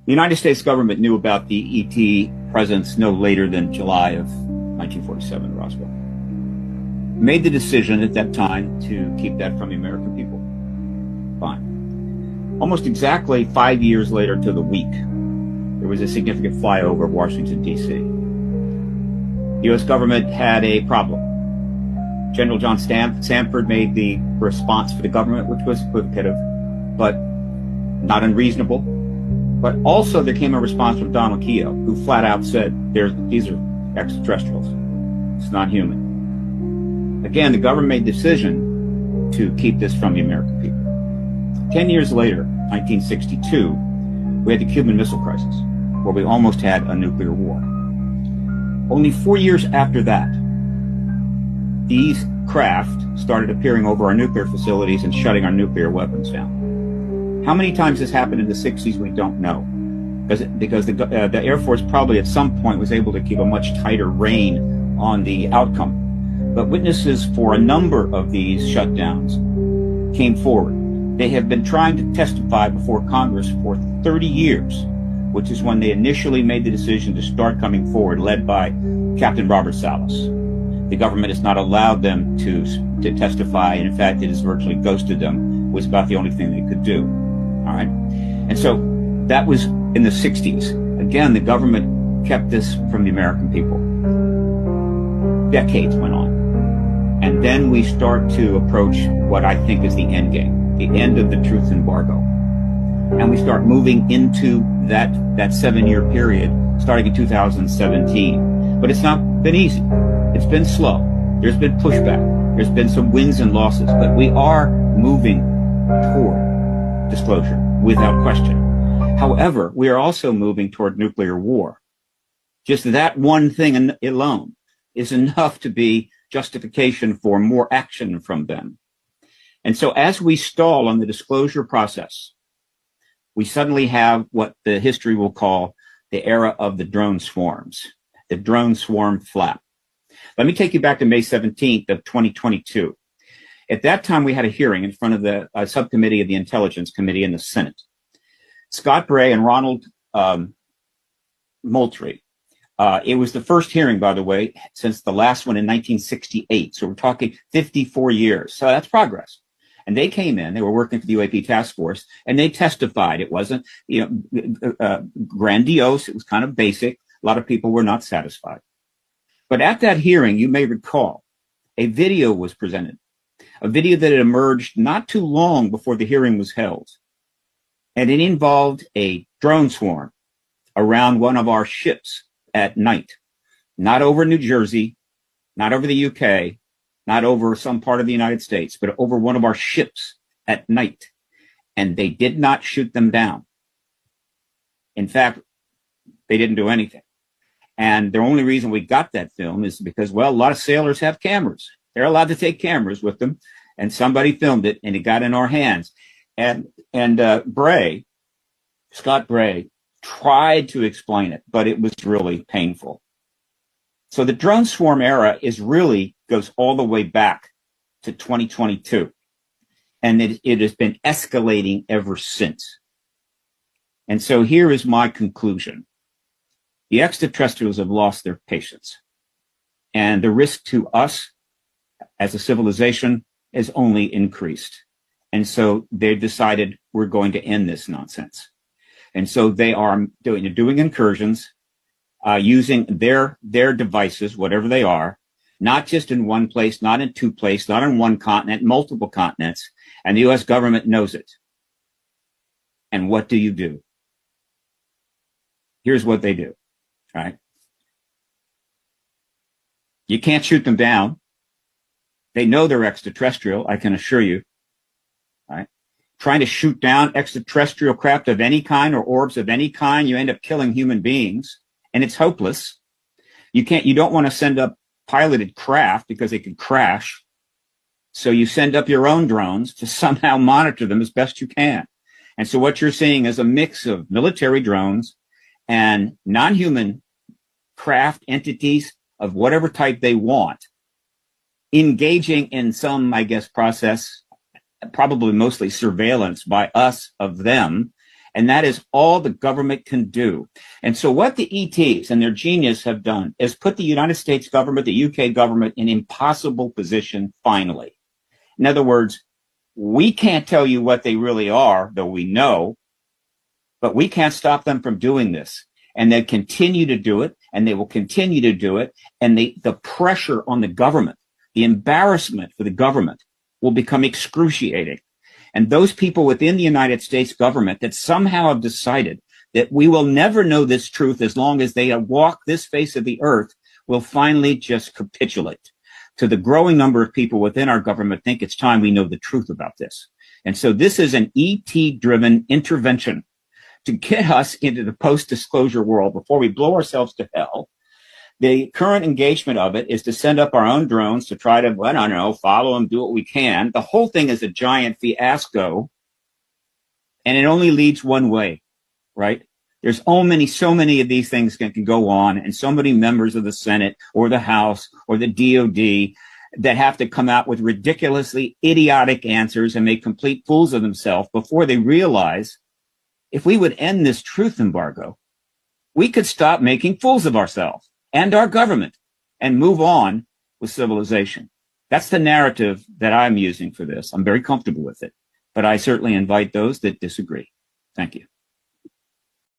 The United States government knew about the ET presence no later than July of 1947 in Roswell. Made the decision at that time to keep that from the American people. Fine. Almost exactly 5 years later to the week, there was a significant flyover of Washington, D.C. The U.S. government had a problem. General John Sanford made the response for the government, which was equivocative, but not unreasonable. But also there came a response from Donald Keogh, who flat out said, these are extraterrestrials. It's not human. Again, the government made the decision to keep this from the American people. 10 years later, 1962, we had the Cuban Missile Crisis, where we almost had a nuclear war. Only 4 years after that, these craft started appearing over our nuclear facilities and shutting our nuclear weapons down. How many times this happened in the 60s, we don't know. Because the Air Force probably at some point was able to keep a much tighter rein on the outcome. But witnesses for a number of these shutdowns came forward. They have been trying to testify before Congress for 30 years, which is when they initially made the decision to start coming forward, led by Captain Robert Salas. The government has not allowed them to testify. In fact, it has virtually ghosted them. It was about the only thing they could do. All right. And so that was in the 60s. Again, the government kept this from the American people. Decades went on. And then we start to approach what I think is the end game, the end of the truth embargo. And we start moving into that 7-year period starting in 2017. But it's not been easy. It's been slow. There's been pushback. There's been some wins and losses, but we are moving toward disclosure without question. However, we are also moving toward nuclear war. Just that one thing alone is enough to be justification for more action from them. And so as we stall on the disclosure process, we suddenly have what the history will call the era of the drone swarms, the drone swarm flap. Let me take you back to May 17th of 2022. At that time, we had a hearing in front of the subcommittee of the Intelligence Committee in the Senate. Scott Bray and Ronald Moultrie. It was the first hearing, by the way, since the last one in 1968. So we're talking 54 years. So that's progress. And they came in, they were working for the UAP task force, and they testified. It wasn't, grandiose. It was kind of basic. A lot of people were not satisfied. But at that hearing, you may recall, a video was presented, a video that had emerged not too long before the hearing was held. And it involved a drone swarm around one of our ships at night, not over New Jersey, not over the UK, not over some part of the United States, but over one of our ships at night. And they did not shoot them down. In fact, they didn't do anything. And the only reason we got that film is because, well, a lot of sailors have cameras. They're allowed to take cameras with them. And somebody filmed it and it got in our hands. And Scott Bray tried to explain it, but it was really painful. So the drone swarm era goes all the way back to 2022. And it has been escalating ever since. And so here is my conclusion. The extraterrestrials have lost their patience. And the risk to us as a civilization has only increased. And so they've decided we're going to end this nonsense. And so they are doing incursions, using their devices, whatever they are, not just in one place, not in two places, not on one continent, multiple continents. And the U.S. government knows it. And what do? Here's what they do, right? You can't shoot them down. They know they're extraterrestrial, I can assure you, right? Trying to shoot down extraterrestrial craft of any kind or orbs of any kind, you end up killing human beings, and it's hopeless. You don't want to send up piloted craft because they can crash. So you send up your own drones to somehow monitor them as best you can. And so what you're seeing is a mix of military drones and non-human craft entities of whatever type they want, engaging in some, I guess, process, probably mostly surveillance by us of them, And that is all the government can do. And so what the ETs and their genius have done is put the United States government, the UK government in impossible position finally. In other words, we can't tell you what they really are, though we know, but we can't stop them from doing this. And they continue to do it, and they will continue to do it. And the pressure on the government, the embarrassment for the government will become excruciating. And those people within the United States government that somehow have decided that we will never know this truth as long as they walk this face of the earth will finally just capitulate to the growing number of people within our government think it's time we know the truth about this. And so this is an ET-driven intervention to get us into the post-disclosure world before we blow ourselves to hell. The current engagement of it is to send up our own drones to try to, I don't know, follow them, do what we can. The whole thing is a giant fiasco, and it only leads one way, right? There's so many of these things that can go on, and so many members of the Senate or the House or the DOD that have to come out with ridiculously idiotic answers and make complete fools of themselves before they realize if we would end this truth embargo, we could stop making fools of ourselves and our government and move on with civilization. That's the narrative that I'm using for this. I'm very comfortable with it, but I certainly invite those that disagree. Thank you.